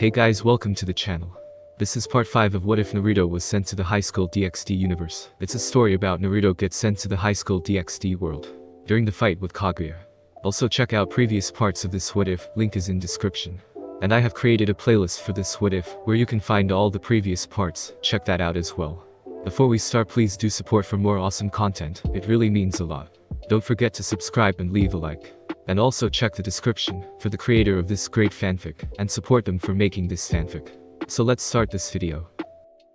Hey guys, welcome to the channel. This is part 5 of What If Naruto Was Sent to the Highschool DxD universe. It's a story about Naruto gets sent to the Highschool DxD world during the fight with Kaguya. Also check out previous parts of this What If, link is in description. And I have created a playlist for this What If, where you can find all the previous parts, check that out as well. Before we start, please do support for more awesome content, it really means a lot. Don't forget to subscribe and leave a like. And also check the description for the creator of this great fanfic, and support them for making this fanfic. So let's start this video.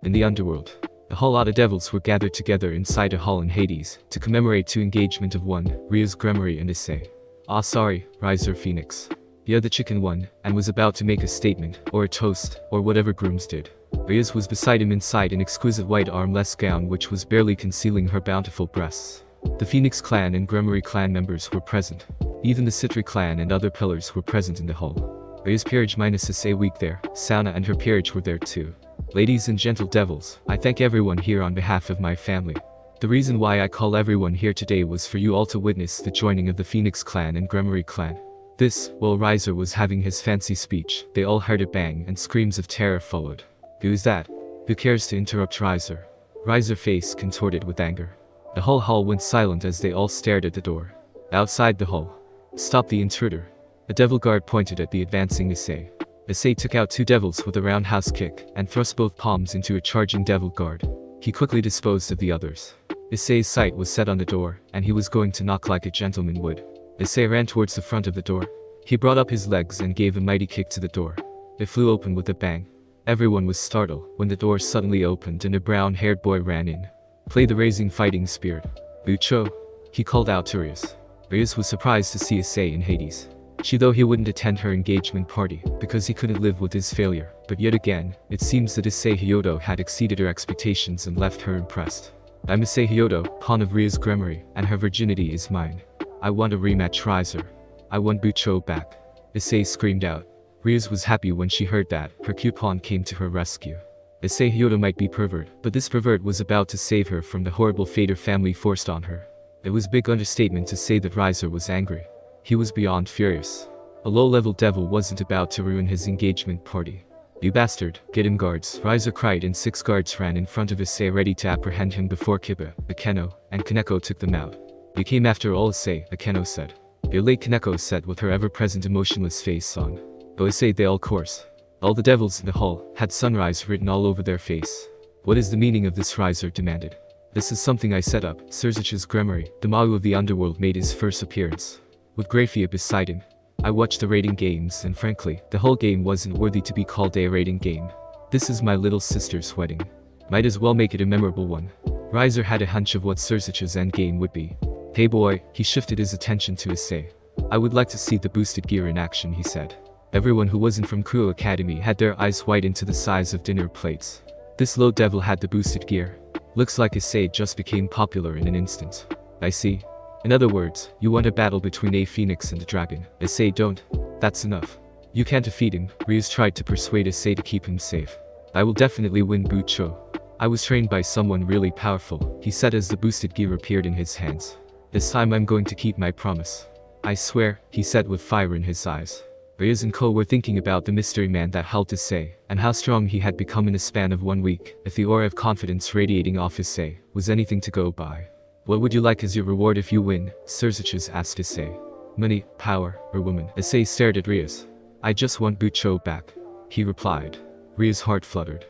In the underworld, a whole lot of devils were gathered together inside a hall in Hades, to commemorate the engagement of one, Ryu's Gremory and Issei. Riser Phoenix. The other chicken one, and was about to make a statement, or a toast, or whatever grooms did. Ryu's was beside him inside an exquisite white armless gown which was barely concealing her bountiful breasts. The Phoenix clan and Gremory clan members were present. Even the Citri clan and other pillars were present in the hall. Ryu's peerage minus Issei week there, Sauna and her peerage were there too. Ladies and gentle devils, I thank everyone here on behalf of my family. The reason why I call everyone here today was for you all to witness the joining of the Phoenix clan and Gremory clan. This, while Riser was having his fancy speech, they all heard a bang and screams of terror followed. Who is that? Who cares to interrupt Riser? Riser face contorted with anger. The whole hall went silent as they all stared at the door. Outside the hall. Stop the intruder. A devil guard pointed at the advancing Issei. Issei took out two devils with a roundhouse kick, and thrust both palms into a charging devil guard. He quickly disposed of the others. Issei's sight was set on the door, and he was going to knock like a gentleman would. Issei ran towards the front of the door. He brought up his legs and gave a mighty kick to the door. It flew open with a bang. Everyone was startled when the door suddenly opened and a brown-haired boy ran in. Play the raising fighting spirit. Bucho, he called out to Ryuz. Ryuz was surprised to see Issei in Hades. Though he wouldn't attend her engagement party, because he couldn't live with his failure, but yet again, it seems that Issei Hyodo had exceeded her expectations and left her impressed. I'm Issei Hyodo, pawn of Ryu's Gremory, and her virginity is mine. I want a rematch Riser. I want Bucho back. Issei screamed out. Ryuz was happy when she heard that, her coupon came to her rescue. Issei Hyodo might be pervert, but this pervert was about to save her from the horrible fate her family forced on her. It was a big understatement to say that Riser was angry. He was beyond furious. A low-level devil wasn't about to ruin his engagement party. You bastard, get him guards, Riser cried, and 6 guards ran in front of Issei ready to apprehend him before Kiba, Akeno, and Kaneko took them out. You came after all Issei, Akeno said. Your late Kaneko said with her ever-present emotionless face on. Oh Issei, they all course. All the devils in the hall had sunrise written all over their face. What is the meaning of this? Riser demanded. This is something I set up. Surzich's Gremory, the Magu of the underworld, made his first appearance. With Grafia beside him. I watched the rating games and frankly, the whole game wasn't worthy to be called a rating game. This is my little sister's wedding. Might as well make it a memorable one. Riser had a hunch of what Surzich's endgame would be. Hey boy, he shifted his attention to Issei. I would like to see the boosted gear in action, he said. Everyone who wasn't from Kuo Academy had their eyes widened to the size of dinner plates. This low devil had the boosted gear. Looks like Issei just became popular in an instant. I see. In other words, you want a battle between a phoenix and a dragon. Issei, don't. That's enough. You can't defeat him. Ryuz tried to persuade Issei to keep him safe. I will definitely win, Bucho. I was trained by someone really powerful, he said as the boosted gear appeared in his hands. This time I'm going to keep my promise. I swear, he said with fire in his eyes. Ryuz and Ko were thinking about the mystery man that helped Issei, and how strong he had become in a span of 1 week. If the aura of confidence radiating off Issei was anything to go by. What would you like as your reward if you win? Surzich's asked Issei. Money, power, or woman? Issei stared at Ryuz. I just want Bucho back, he replied. Ryuz's heart fluttered.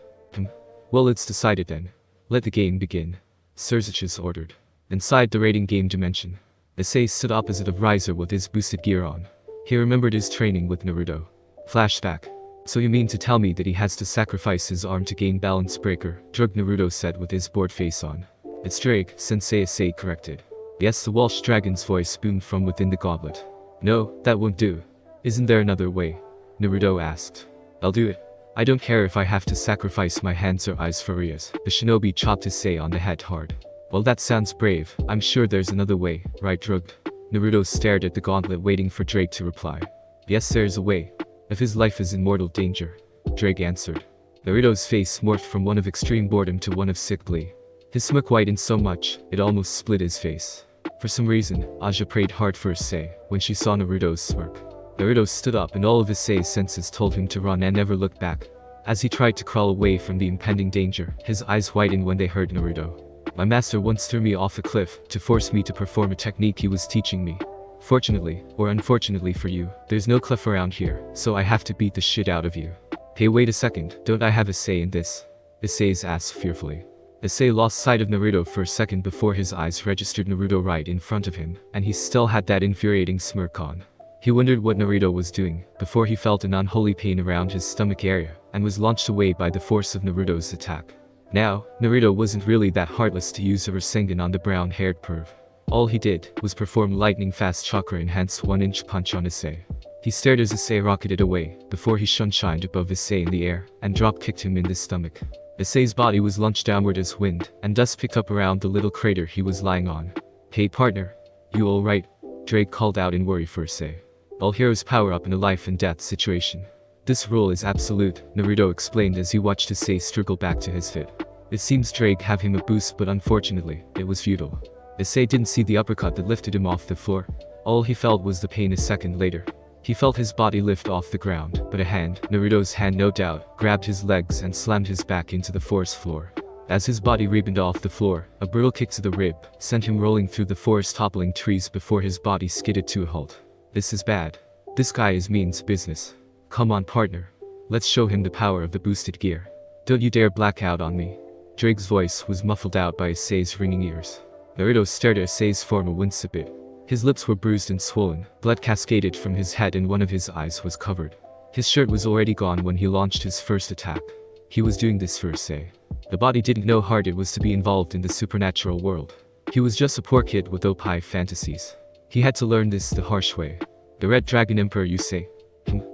Well, it's decided then. Let the game begin, Surzich's ordered. Inside the rating game dimension, Issei stood opposite of Riser with his boosted gear on. He remembered his training with Naruto. Flashback. So you mean to tell me that he has to sacrifice his arm to gain balance breaker? Drug, Naruto said with his bored face on. It's Drake, Sensei, Issei corrected. Yes, the Walsh dragon's voice boomed from within the goblet. No, that won't do. Isn't there another way? Naruto asked. I'll do it. I don't care if I have to sacrifice my hands or eyes for Ryuz. The shinobi chopped Issei on the head hard. Well, that sounds brave. I'm sure there's another way, right, Drug? Naruto stared at the gauntlet waiting for Drake to reply. Yes, there's a way. If his life is in mortal danger. Drake answered. Naruto's face morphed from one of extreme boredom to one of sick glee. His smirk widened so much, it almost split his face. For some reason, Aja prayed hard for Issei when she saw Naruto's smirk. Naruto stood up and all of Issei's senses told him to run and never look back. As he tried to crawl away from the impending danger, his eyes widened when they heard Naruto. My master once threw me off a cliff to force me to perform a technique he was teaching me. Fortunately, or unfortunately for you, there's no cliff around here, so I have to beat the shit out of you. Hey, wait a second, don't I have a say in this? Issei asked fearfully. Issei lost sight of Naruto for a second before his eyes registered Naruto right in front of him, and he still had that infuriating smirk on. He wondered what Naruto was doing, before he felt an unholy pain around his stomach area, and was launched away by the force of Naruto's attack. Now, Naruto wasn't really that heartless to use a Rasengan on the brown-haired perv. All he did was perform lightning-fast chakra-enhanced 1-inch punch on Issei. He stared as Issei rocketed away, before he shunshined above Issei in the air, and drop-kicked him in the stomach. Issei's body was launched downward as wind, and dust picked up around the little crater he was lying on. Hey partner, you alright? Drake called out in worry for Issei. All heroes power up in a life-and-death situation. This rule is absolute, Naruto explained as he watched Issei struggle back to his feet. It seems Drake gave him a boost, but unfortunately, it was futile. Issei didn't see the uppercut that lifted him off the floor. All he felt was the pain a second later. He felt his body lift off the ground, but a hand, Naruto's hand no doubt, grabbed his legs and slammed his back into the forest floor. As his body rebounded off the floor, a brutal kick to the rib sent him rolling through the forest toppling trees before his body skidded to a halt. This is bad. This guy is means business. Come on partner. Let's show him the power of the boosted gear. Don't you dare black out on me. Drake's voice was muffled out by Issei's ringing ears. Naruto stared at Issei's form and winced a bit. His lips were bruised and swollen, blood cascaded from his head and one of his eyes was covered. His shirt was already gone when he launched his first attack. He was doing this for Issei. The body didn't know how hard it was to be involved in the supernatural world. He was just a poor kid with OP fantasies. He had to learn this the harsh way. The Red Dragon Emperor, you say?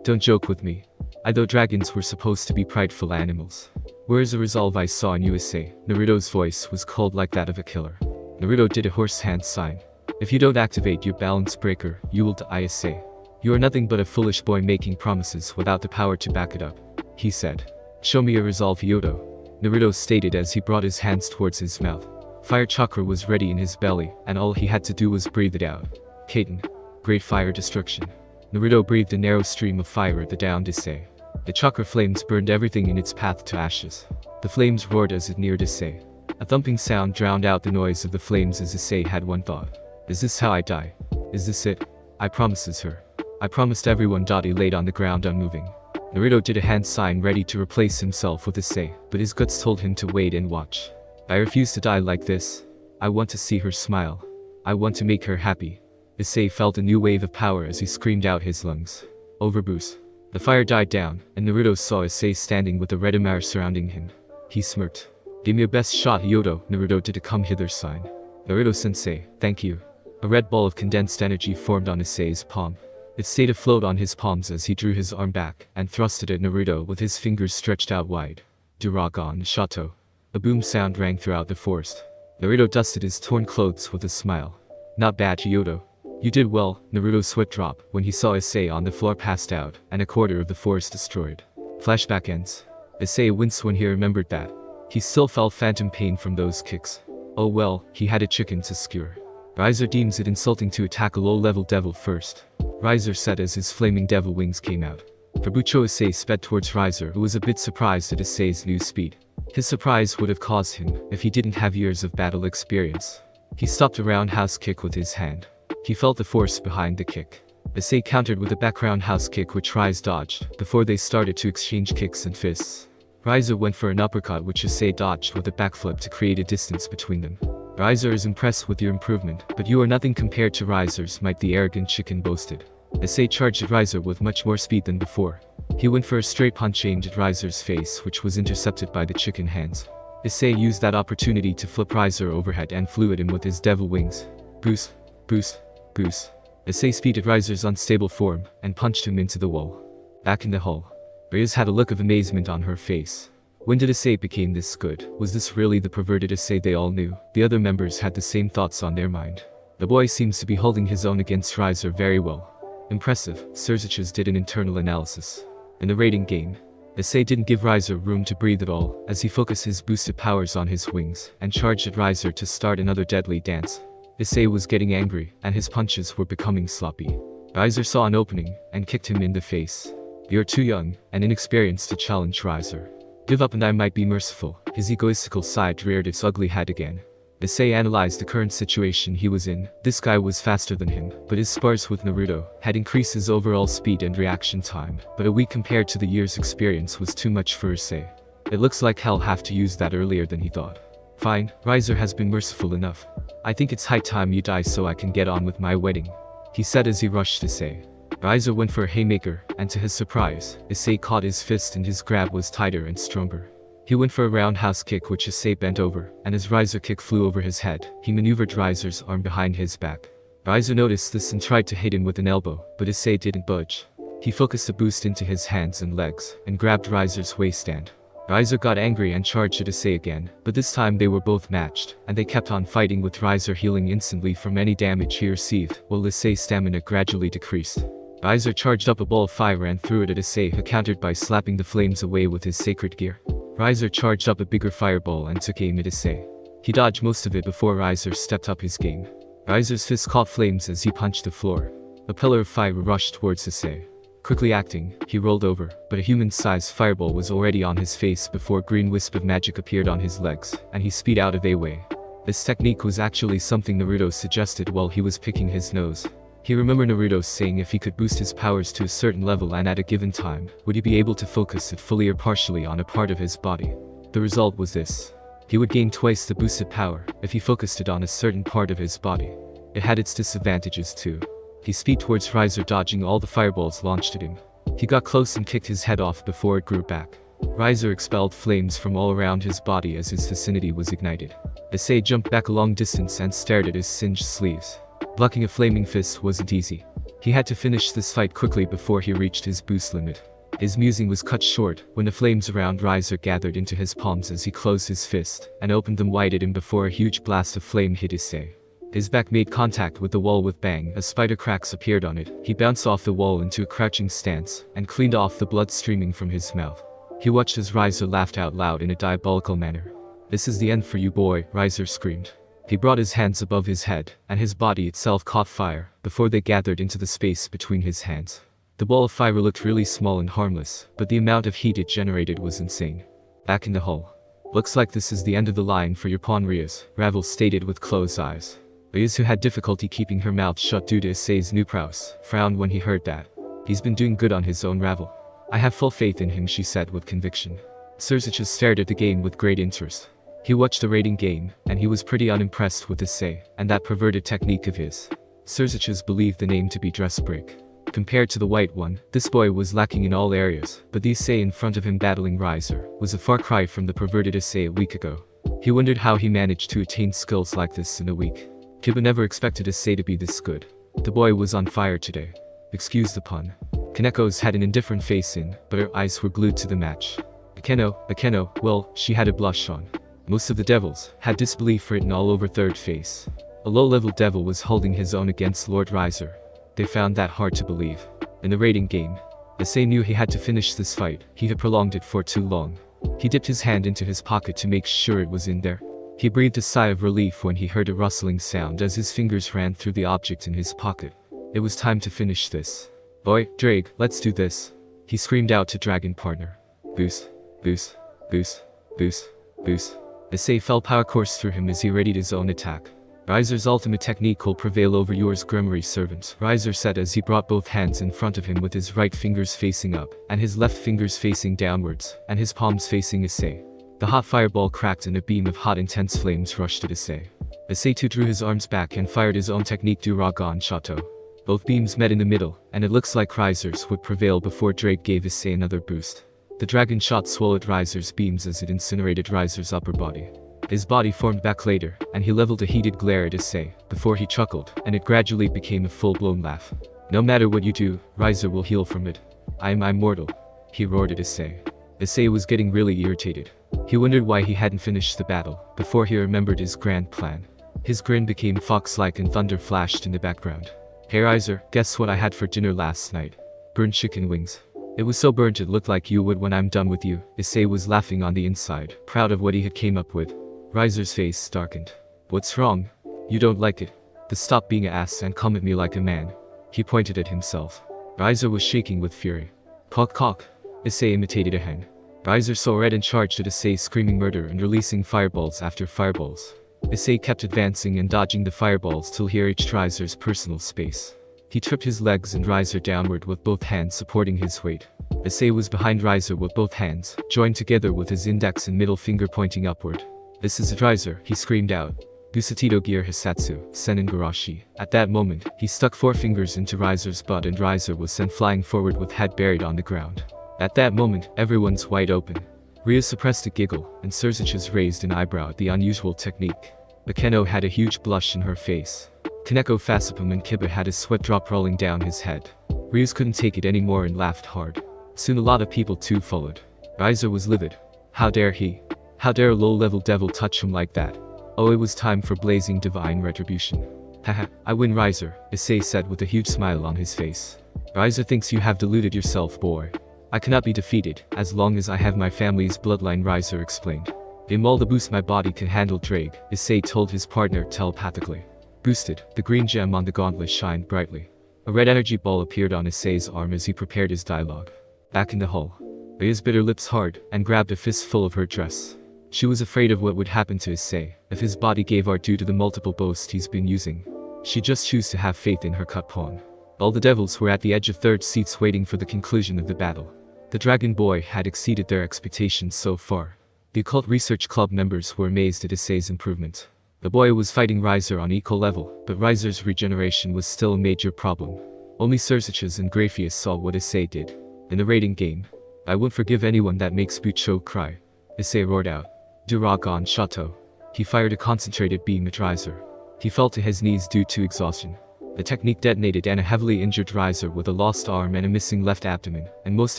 Don't joke with me. I thought dragons were supposed to be prideful animals. Where's the resolve I saw in you, Issei? Naruto's voice was cold like that of a killer. Naruto did a horse hand sign. If you don't activate your balance breaker, you will die, Issei. You are nothing but a foolish boy making promises without the power to back it up, he said. Show me your resolve, Yodo. Naruto stated as he brought his hands towards his mouth. Fire chakra was ready in his belly, and all he had to do was breathe it out. Kaiten. Great fire destruction. Naruto breathed a narrow stream of fire at the downed Issei. The chakra flames burned everything in its path to ashes. The flames roared as it neared Issei. A thumping sound drowned out the noise of the flames as Issei had one thought. Is this how I die? Is this it? I promises her. I promised everyone. He laid on the ground unmoving. Naruto did a hand sign ready to replace himself with Issei, but his guts told him to wait and watch. I refuse to die like this. I want to see her smile. I want to make her happy. Issei felt a new wave of power as he screamed out his lungs. Overboost. The fire died down, and Naruto saw Issei standing with the red Amara surrounding him. He smirked. Give me your best shot, Yodo. Naruto did a come hither sign. Naruto-sensei, thank you. A red ball of condensed energy formed on Issei's palm. It stayed afloat on his palms as he drew his arm back and thrust it at Naruto with his fingers stretched out wide. Duragon Shato. A boom sound rang throughout the forest. Naruto dusted his torn clothes with a smile. Not bad, Yodo. You did well. Naruto's sweat dropped when he saw Issei on the floor passed out and a quarter of the forest destroyed. Flashback ends. Issei winced when he remembered that. He still felt phantom pain from those kicks. Oh well, he had a chicken to skewer. Riser deems it insulting to attack a low-level devil first. Riser said as his flaming devil wings came out. Fabucho Issei sped towards Riser, who was a bit surprised at Issei's new speed. His surprise would have caused him if he didn't have years of battle experience. He stopped a roundhouse kick with his hand. He felt the force behind the kick. Issei countered with a back roundhouse kick which Riser dodged before they started to exchange kicks and fists. Riser went for an uppercut which Issei dodged with a backflip to create a distance between them. Riser is impressed with your improvement, but you are nothing compared to Riser's might, the arrogant chicken boasted. Issei charged at Riser with much more speed than before. He went for a straight punch aimed at Riser's face which was intercepted by the chicken hands. Issei used that opportunity to flip Riser overhead and flew at him with his devil wings. Boost, boost, boost. Issei speeded Riser's unstable form and punched him into the wall. Back in the hall, Riz had a look of amazement on her face. When did Issei become this good? Was this really the perverted Issei they all knew? The other members had the same thoughts on their mind. The boy seems to be holding his own against Riser very well. Impressive, Surziches did an internal analysis. In the rating game, Issei didn't give Riser room to breathe at all, as he focused his boosted powers on his wings, and charged at Riser to start another deadly dance. Issei was getting angry, and his punches were becoming sloppy. Riser saw an opening and kicked him in the face. You're too young and inexperienced to challenge Riser. Give up and I might be merciful. His egoistical side reared its ugly head again. Issei analyzed the current situation he was in. This guy was faster than him, but his spars with Naruto had increased his overall speed and reaction time, but a week compared to the year's experience was too much for Issei. It looks like he'll have to use that earlier than he thought. Fine, Riser has been merciful enough. I think it's high time you die so I can get on with my wedding, he said as he rushed Issei. Riser went for a haymaker, and to his surprise, Issei caught his fist and his grab was tighter and stronger. He went for a roundhouse kick which Issei bent over, and as Riser kick flew over his head, he maneuvered Riser's arm behind his back. Riser noticed this and tried to hit him with an elbow, but Issei didn't budge. He focused a boost into his hands and legs, and grabbed Riser's waistband. Riser got angry and charged at Issei again, but this time they were both matched, and they kept on fighting with Riser healing instantly from any damage he received, while Issei's stamina gradually decreased. Riser charged up a ball of fire and threw it at Issei, who countered by slapping the flames away with his sacred gear. Riser charged up a bigger fireball and took aim at Issei. He dodged most of it before Riser stepped up his game. Riser's fist caught flames as he punched the floor. A pillar of fire rushed towards Issei. Quickly acting, he rolled over, but a human-sized fireball was already on his face before a green wisp of magic appeared on his legs, and he speed out of a way. This technique was actually something Naruto suggested while he was picking his nose. He remembered Naruto saying if he could boost his powers to a certain level and at a given time, would he be able to focus it fully or partially on a part of his body. The result was this. He would gain twice the boosted power if he focused it on a certain part of his body. It had its disadvantages too. He speed towards Riser, dodging all the fireballs launched at him. He got close and kicked his head off before it grew back. Riser expelled flames from all around his body as his vicinity was ignited. Issei jumped back a long distance and stared at his singed sleeves. Blocking a flaming fist wasn't easy. He had to finish this fight quickly before he reached his boost limit. His musing was cut short when the flames around Riser gathered into his palms as he closed his fist and opened them wide at him before a huge blast of flame hit Issei. His back made contact with the wall with bang as spider cracks appeared on it. He bounced off the wall into a crouching stance and cleaned off the blood streaming from his mouth. He watched as Riser laughed out loud in a diabolical manner. "This is the end for you, boy," Riser screamed. He brought his hands above his head, and his body itself caught fire, before they gathered into the space between his hands. The ball of fire looked really small and harmless, but the amount of heat it generated was insane. Back in the hall. "Looks like this is the end of the line for your pawn, Rias," Ravel stated with closed eyes. Rias, who had difficulty keeping her mouth shut due to Issei's new prowess, frowned when he heard that. "He's been doing good on his own, Ravel. I have full faith in him," she said with conviction. Surzichus stared at the game with great interest. He watched the raiding game, and he was pretty unimpressed with Issei, and that perverted technique of his. Surzichus believed the name to be dress break. Compared to the white one, this boy was lacking in all areas, but the Issei in front of him battling Riser was a far cry from the perverted Issei a week ago. He wondered how he managed to attain skills like this in a week. Kiba never expected Issei to be this good. The boy was on fire today. Excuse the pun. Kaneko's had an indifferent face in, but her eyes were glued to the match. Akeno, well, she had a blush on. Most of the devils had disbelief written all over third face. A low-level devil was holding his own against Lord Riser. They found that hard to believe. In the raiding game, Issei knew he had to finish this fight. He had prolonged it for too long. He dipped his hand into his pocket to make sure it was in there. He breathed a sigh of relief when he heard a rustling sound as his fingers ran through the object in his pocket. It was time to finish this. "Boy, Drake, let's do this," he screamed out to Dragon Partner. Boost, boost, boost, boost, boost. Issei felt power course through him as he readied his own attack. "Riser's ultimate technique will prevail over yours, Gremory servant," Riser said as he brought both hands in front of him with his right fingers facing up, and his left fingers facing downwards, and his palms facing Issei. The hot fireball cracked and a beam of hot intense flames rushed at Issei. Issei too drew his arms back and fired his own technique Duragon Shato. Both beams met in the middle, and it looks like Riser's would prevail before Drake gave Issei another boost. The dragon shot swallowed Riser's beams as it incinerated Riser's upper body. His body formed back later, and he leveled a heated glare at Issei, before he chuckled, and it gradually became a full-blown laugh. "No matter what you do, Riser will heal from it. I am immortal," he roared at Issei. Issei was getting really irritated. He wondered why he hadn't finished the battle, before he remembered his grand plan. His grin became fox-like and thunder flashed in the background. "Hey Riser, guess what I had for dinner last night? Burnt chicken wings. It was so burnt it looked like you would when I'm done with you." Issei was laughing on the inside, proud of what he had came up with. Riser's face darkened. "What's wrong? You don't like it? Then stop being an ass and come at me like a man." He pointed at himself. Riser was shaking with fury. Cock cock. Issei imitated a hen. Riser saw red and charged at Issei, screaming murder and releasing fireballs after fireballs. Issei kept advancing and dodging the fireballs till he reached Riser's personal space. He tripped his legs and Riser downward with both hands supporting his weight. Issei was behind Riser with both hands, joined together with his index and middle finger pointing upward. "This is Riser," he screamed out. Gusatito Gear Hisatsu, Senin Garashi. At that moment, he stuck 4 fingers into Riser's butt and Riser was sent flying forward with head buried on the ground. At that moment, everyone's wide open. Rhea suppressed a giggle, and Surzich's raised an eyebrow at the unusual technique. Akeno had a huge blush in her face. Kaneko, Fasipum and Kiba had a sweat drop rolling down his head. Ryuz couldn't take it anymore and laughed hard. Soon a lot of people too followed. Riser was livid. How dare he? How dare a low-level devil touch him like that? Oh, it was time for blazing divine retribution. Haha, I win, Riser, Issei said with a huge smile on his face. Riser thinks you have deluded yourself, boy. I cannot be defeated, as long as I have my family's bloodline, Riser explained. In all the boost my body can handle, Drake, Issei told his partner telepathically. Boosted, the green gem on the gauntlet shined brightly. A red energy ball appeared on Issei's arm as he prepared his dialogue. Back in the hall, Rhea's bit her lips hard and grabbed a fistful of her dress. She was afraid of what would happen to Issei if his body gave out due to the multiple boasts he's been using. She just chose to have faith in her cut pawn. All the devils were at the edge of third seats waiting for the conclusion of the battle. The Dragon Boy had exceeded their expectations so far. The Occult Research Club members were amazed at Issei's improvement. The boy was fighting Riser on equal level, but Riser's regeneration was still a major problem. Only Surzich's and Graphius saw what Issei did. In the rating game, I won't forgive anyone that makes Bucho cry, Issei roared out. Duragon Shato. He fired a concentrated beam at Riser. He fell to his knees due to exhaustion. The technique detonated and a heavily injured Riser with a lost arm and a missing left abdomen, and most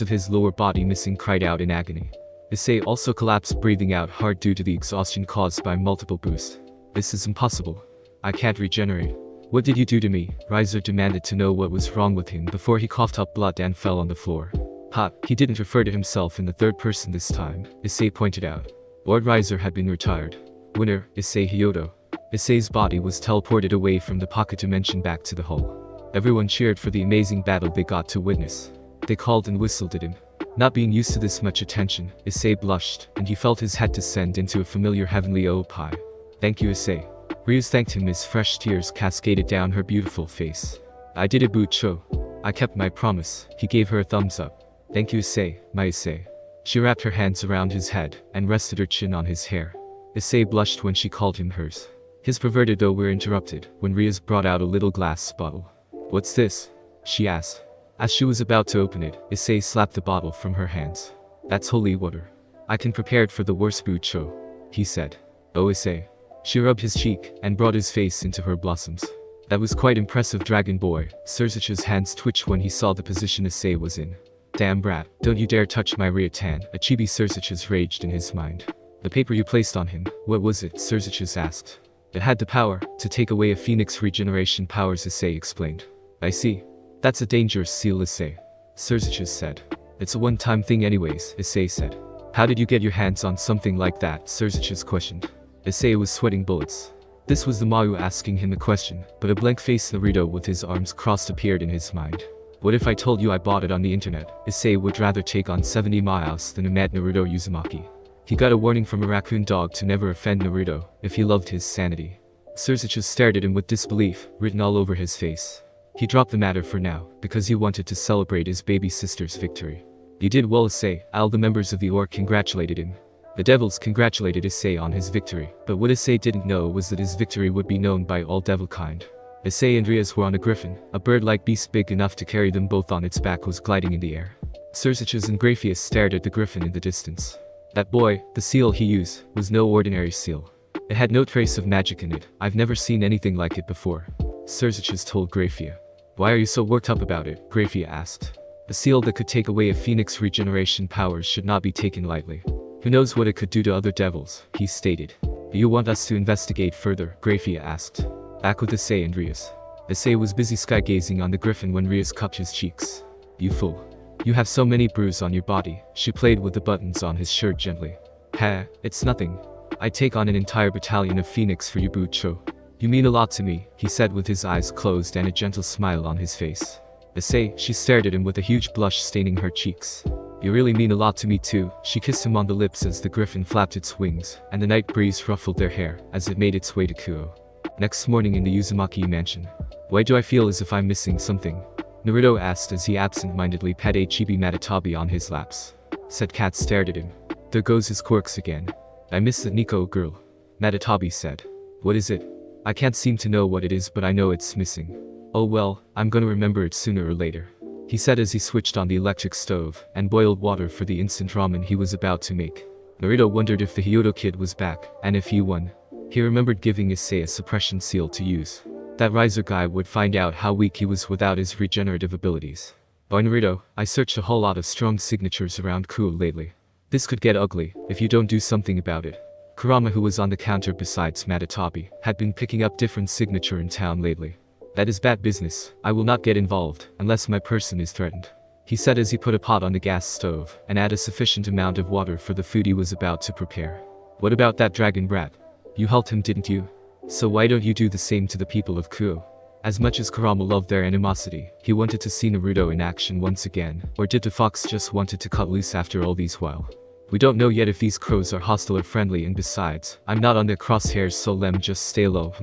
of his lower body missing, cried out in agony. Issei also collapsed, breathing out hard due to the exhaustion caused by multiple boosts. This is impossible. I can't regenerate. What did you do to me? Riser demanded to know what was wrong with him before he coughed up blood and fell on the floor. Ha, he didn't refer to himself in the third person this time, Issei pointed out. Lord Riser had been retired. Winner, Issei Hyodo. Issei's body was teleported away from the pocket dimension back to the hull. Everyone cheered for the amazing battle they got to witness. They called and whistled at him. Not being used to this much attention, Issei blushed, and he felt his head descend into a familiar heavenly pie. Thank you, Issei. Ryuz thanked him as fresh tears cascaded down her beautiful face. I did it, Bucho. I kept my promise, he gave her a thumbs up. Thank you, Issei, my Issei. She wrapped her hands around his head and rested her chin on his hair. Issei blushed when she called him hers. His perverted though were interrupted when Ryuz brought out a little glass bottle. What's this? She asked. As she was about to open it, Issei slapped the bottle from her hands. That's holy water. I can prepare it for the worst, Bucho, he said. Oh, Issei. She rubbed his cheek and brought his face into her blossoms. That was quite impressive, Dragon Boy. Surzich's hands twitched when he saw the position Issei was in. Damn brat, don't you dare touch my Ryutan, a chibi, Surzich's raged in his mind. The paper you placed on him, what was it? Surzich's asked. It had the power to take away a phoenix regeneration powers, Issei explained. I see. That's a dangerous seal, Issei. Surzich's said. It's a one-time thing anyways, Issei said. How did you get your hands on something like that? Surzich's questioned. Issei was sweating bullets. This was the Mayu asking him a question, but a blank-faced Naruto with his arms crossed appeared in his mind. What if I told you I bought it on the internet? Issei would rather take on 70 miles than a mad Naruto Uzumaki. He got a warning from a raccoon dog to never offend Naruto if he loved his sanity. Surzichu stared at him with disbelief written all over his face. He dropped the matter for now, because he wanted to celebrate his baby sister's victory. You did well, Issei. All the members of the Orc congratulated him. The devils congratulated Issei on his victory, but what Issei didn't know was that his victory would be known by all devil kind. Issei and Ryuz were on a griffin, a bird-like beast big enough to carry them both on its back was gliding in the air. Surzichus and Graphius stared at the griffin in the distance. That boy, the seal he used, was no ordinary seal. It had no trace of magic in it. I've never seen anything like it before. Surzichus told Graphia. Why are you so worked up about it? Graphia asked. A seal that could take away a phoenix regeneration powers should not be taken lightly. Who knows what it could do to other devils, he stated. Do you want us to investigate further? Graphia asked. Back with Issei and Ryuz. Issei was busy sky-gazing on the griffin when Ryuz cupped his cheeks. You fool. You have so many bruises on your body. She played with the buttons on his shirt gently. Ha, it's nothing. I'd take on an entire battalion of phoenix for you, Bucho. You mean a lot to me, he said with his eyes closed and a gentle smile on his face. Issei, she stared at him with a huge blush staining her cheeks. You really mean a lot to me too. She kissed him on the lips as the griffin flapped its wings, and the night breeze ruffled their hair as it made its way to Kuo. Next morning in the Uzumaki mansion. Why do I feel as if I'm missing something? Naruto asked as he absent-mindedly petted Chibi Matatabi on his laps. Said cat stared at him. There goes his quirks again. I miss the Nico girl. Matatabi said. What is it? I can't seem to know what it is, but I know it's missing. Oh well, I'm gonna remember it sooner or later, he said as he switched on the electric stove and boiled water for the instant ramen he was about to make. Naruto wondered if the Hyodo kid was back, and if he won. He remembered giving Issei a suppression seal to use. That riser guy would find out how weak he was without his regenerative abilities. Oh Naruto, I searched a whole lot of strong signatures around Kuo lately. This could get ugly if you don't do something about it. Kurama, who was on the counter besides Matatabi, had been picking up different signature in town lately. That is bad business. I will not get involved unless my person is threatened, he said as he put a pot on the gas stove and added a sufficient amount of water for the food he was about to prepare. What about that dragon brat? You helped him, didn't you? So why don't you do the same to the people of Kuo? As much as Kurama loved their animosity, he wanted to see Naruto in action once again, or did the fox just wanted to cut loose after all these while? We don't know yet if these crows are hostile or friendly, and besides, I'm not on their crosshairs, so lem just stay low,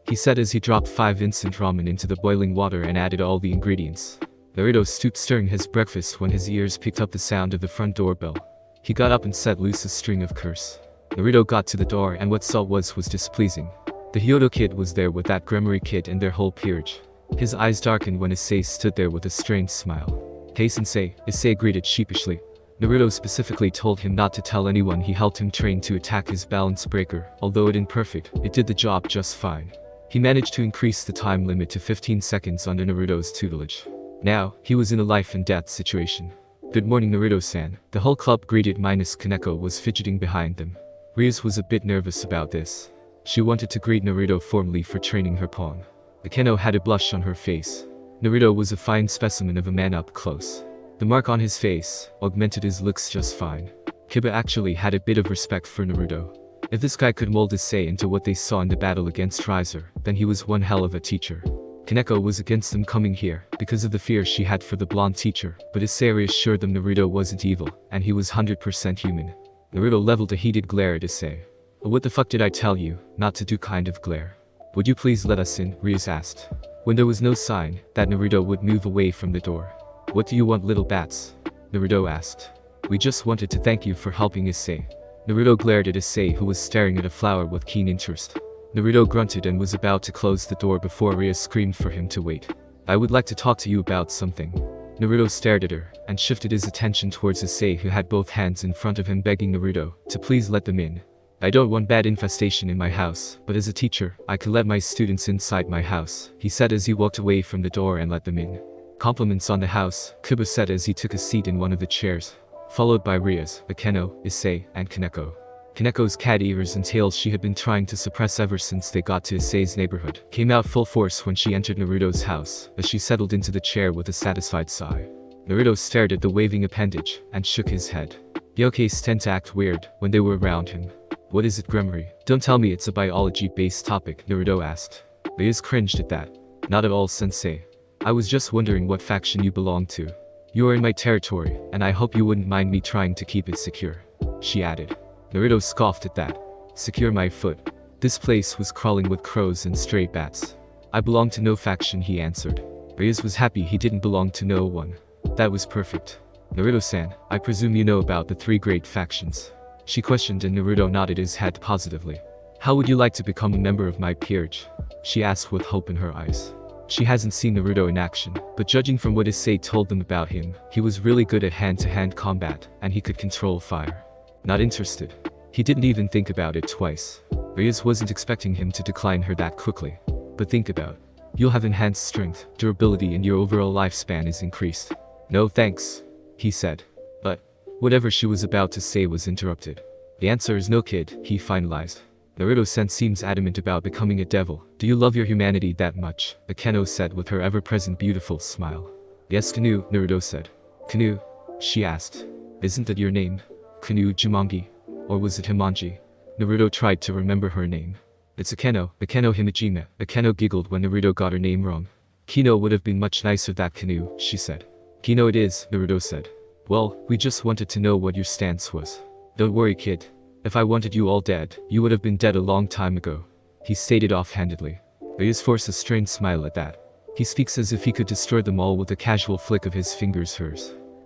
he said as he dropped 5 instant ramen into the boiling water and added all the ingredients. Naruto stooped stirring his breakfast when his ears picked up the sound of the front doorbell. He got up and set loose a string of curse. Naruto got to the door and what saw was displeasing. The Hyodo kid was there with that Gremory kid and their whole peerage. His eyes darkened when Issei stood there with a strange smile. Hey sensei, Issei greeted sheepishly. Naruto specifically told him not to tell anyone he helped him train to attack his balance breaker, although it imperfect, it did the job just fine. He managed to increase the time limit to 15 seconds under Naruto's tutelage. Now, he was in a life and death situation. Good morning Naruto-san, the whole club greeted minus Kaneko was fidgeting behind them. Rias was a bit nervous about this. She wanted to greet Naruto formally for training her pawn. Akeno had a blush on her face. Naruto was a fine specimen of a man up close. The mark on his face augmented his looks just fine. Kiba actually had a bit of respect for Naruto. If this guy could mold Issei into what they saw in the battle against Riser, then he was one hell of a teacher. Kaneko was against them coming here because of the fear she had for the blonde teacher, but Issei reassured them Naruto wasn't evil, and he was 100% human. Naruto leveled a heated glare at Issei. What the fuck did I tell you not to do kind of glare? Would you please let us in, Rias asked. When there was no sign that Naruto would move away from the door. What do you want, little bats? Naruto asked. We just wanted to thank you for helping Issei. Naruto glared at Issei, who was staring at a flower with keen interest. Naruto grunted and was about to close the door before Rias screamed for him to wait. I would like to talk to you about something. Naruto stared at her and shifted his attention towards Issei, who had both hands in front of him begging Naruto to please let them in. I don't want bad infestation in my house, but as a teacher, I can let my students inside my house, he said as he walked away from the door and let them in. Compliments on the house, Kiba said as he took a seat in one of the chairs, followed by Rias, Akeno, Issei, and Kaneko. Kaneko's cat ears and tails she had been trying to suppress ever since they got to Issei's neighborhood came out full force when she entered Naruto's house, as she settled into the chair with a satisfied sigh. Naruto stared at the waving appendage and shook his head. Yokais tend to act weird when they were around him. What is it, Gremory? Don't tell me it's a biology-based topic, Naruto asked. Rias cringed at that. Not at all, sensei. I was just wondering what faction you belong to. You are in my territory, and I hope you wouldn't mind me trying to keep it secure, she added. Naruto scoffed at that. Secure my foot. This place was crawling with crows and stray bats. I belong to no faction, he answered. Rias was happy he didn't belong to no one. That was perfect. Naruto-san, I presume you know about the 3 great factions. She questioned and Naruto nodded his head positively. How would you like to become a member of my peerage? She asked with hope in her eyes. She hasn't seen Naruto in action, but judging from what Issei told them about him, he was really good at hand-to-hand combat, and he could control fire. Not interested. He didn't even think about it twice. Rias wasn't expecting him to decline her that quickly. But think about. You'll have enhanced strength, durability, and your overall lifespan is increased. No thanks, he said. But whatever she was about to say was interrupted. The answer is no, kid, he finalized. Naruto-san seems adamant about becoming a devil. Do you love your humanity that much? Akeno said with her ever-present beautiful smile. Yes, Kanu, Naruto said. Kanu? She asked. Isn't that your name? Kanu Jumangi? Or was it Himanji? Naruto tried to remember her name. It's Akeno Himejima. Akeno giggled when Naruto got her name wrong. Kino would have been much nicer that canoe, she said. Kino it is, Naruto said. Well, we just wanted to know what your stance was. Don't worry, kid. If I wanted you all dead, you would have been dead a long time ago, he stated offhandedly. Ryu's forced a strained smile at that. He speaks as if he could destroy them all with a casual flick of his fingers.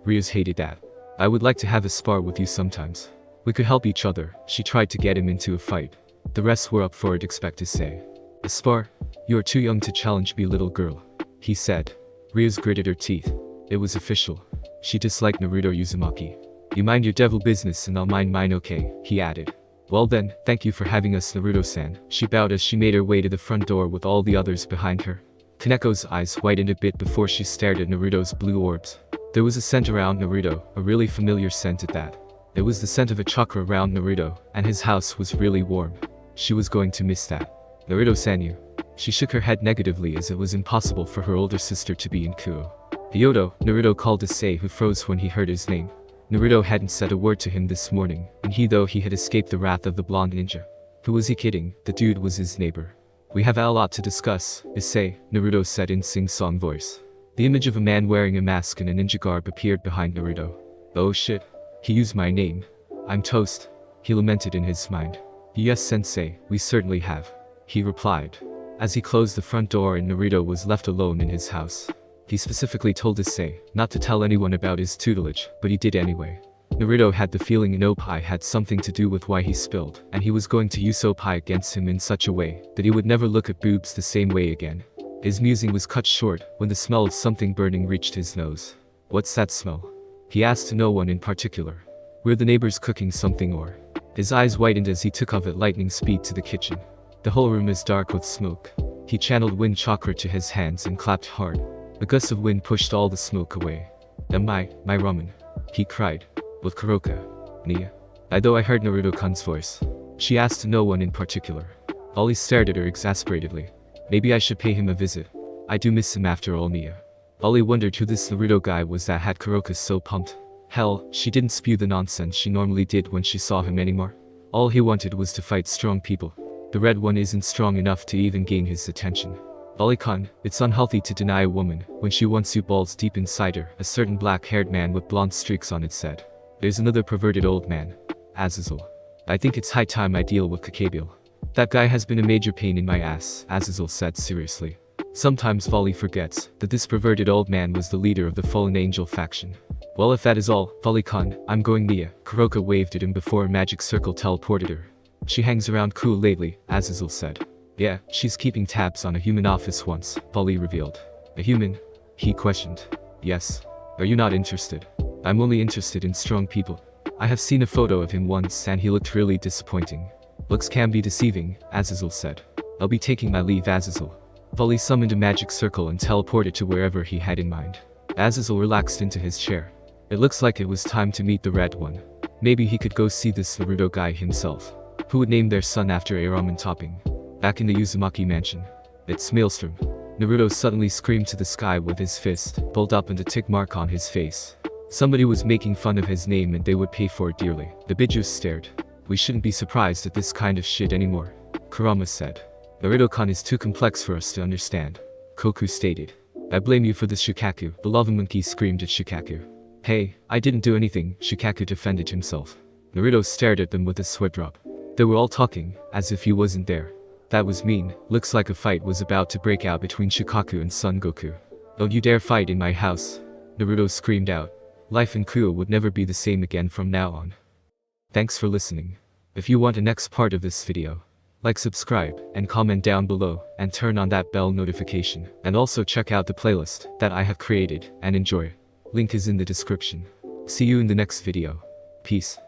Ryu's hated that. I would like to have a spar with you sometimes. We could help each other. She tried to get him into a fight. The rest were up for it, expect to say. A spar? You are too young to challenge me, little girl, he said. Ryu's gritted her teeth. It was official. She disliked Naruto Uzumaki. You mind your devil business and I'll mind mine, okay, he added. Well then, thank you for having us, Naruto-san. She bowed as she made her way to the front door with all the others behind her. Kaneko's eyes widened a bit before she stared at Naruto's blue orbs. There was a scent around Naruto, a really familiar scent at that. It was the scent of a chakra around Naruto, and his house was really warm. She was going to miss that. Naruto-san, you. She shook her head negatively as it was impossible for her older sister to be in Kuo. Hyoto, Naruto called Issei, who froze when he heard his name. Naruto hadn't said a word to him this morning, and he had escaped the wrath of the blonde ninja. Who was he kidding? The dude was his neighbor. We have a lot to discuss, Issei, Naruto said in sing-song voice. The image of a man wearing a mask and a ninja garb appeared behind Naruto. Oh shit. He used my name. I'm toast, he lamented in his mind. Yes, sensei, we certainly have, he replied. As he closed the front door and Naruto was left alone in his house. He specifically told Issei not to tell anyone about his tutelage, but he did anyway. Naruto had the feeling Inopai had something to do with why he spilled, and he was going to use Opai against him in such a way that he would never look at boobs the same way again. His musing was cut short when the smell of something burning reached his nose. What's that smell? He asked no one in particular. Were the neighbors cooking something or? His eyes widened as he took off at lightning speed to the kitchen. The whole room is dark with smoke. He channeled wind chakra to his hands and clapped hard. A gust of wind pushed all the smoke away. My ramen, he cried. With Kuroka. Nia. Though I heard Naruto-kun's voice. She asked no one in particular. Ollie stared at her exasperatedly. Maybe I should pay him a visit. I do miss him after all, Nia. Ollie wondered who this Naruto guy was that had Kuroka so pumped. Hell, she didn't spew the nonsense she normally did when she saw him anymore. All he wanted was to fight strong people. The red one isn't strong enough to even gain his attention. Ollie-kun, it's unhealthy to deny a woman when she wants you balls deep inside her, a certain black-haired man with blonde streaks on it said. There's another perverted old man. Azazel. I think it's high time I deal with Kakabiel. That guy has been a major pain in my ass, Azazel said seriously. Sometimes Volley forgets that this perverted old man was the leader of the Fallen Angel faction. Well, if that is all, Volley-kun, I'm going Nia. Kuroka waved at him before a magic circle teleported her. She hangs around cool lately, Azazel said. Yeah, she's keeping tabs on a human office once, Volley revealed. A human? He questioned. Yes. Are you not interested? I'm only interested in strong people. I have seen a photo of him once and he looked really disappointing. Looks can be deceiving, Azazel said. I'll be taking my leave, Azazel. Volley summoned a magic circle and teleported to wherever he had in mind. Azazel relaxed into his chair. It looks like it was time to meet the red one. Maybe he could go see this Naruto guy himself. Who would name their son after a ramen topping? Back in the Uzumaki mansion. It's Maelstrom. Naruto suddenly screamed to the sky with his fist, pulled up and a tick mark on his face. Somebody was making fun of his name and they would pay for it dearly. The Bijuus stared. We shouldn't be surprised at this kind of shit anymore, Kurama said. Naruto-kun is too complex for us to understand, Koku stated. I blame you for this, Shikaku, the lava monkey screamed at Shikaku. Hey, I didn't do anything, Shikaku defended himself. Naruto stared at them with a sweat drop. They were all talking, as if he wasn't there. That was mean. Looks like a fight was about to break out between Shikaku and Son Goku. Don't you dare fight in my house, Naruto screamed out. Life in Kuo would never be the same again from now on. Thanks for listening. If you want the next part of this video, like, subscribe, and comment down below, and turn on that bell notification. And also check out the playlist that I have created, and enjoy. Link is in the description. See you in the next video. Peace.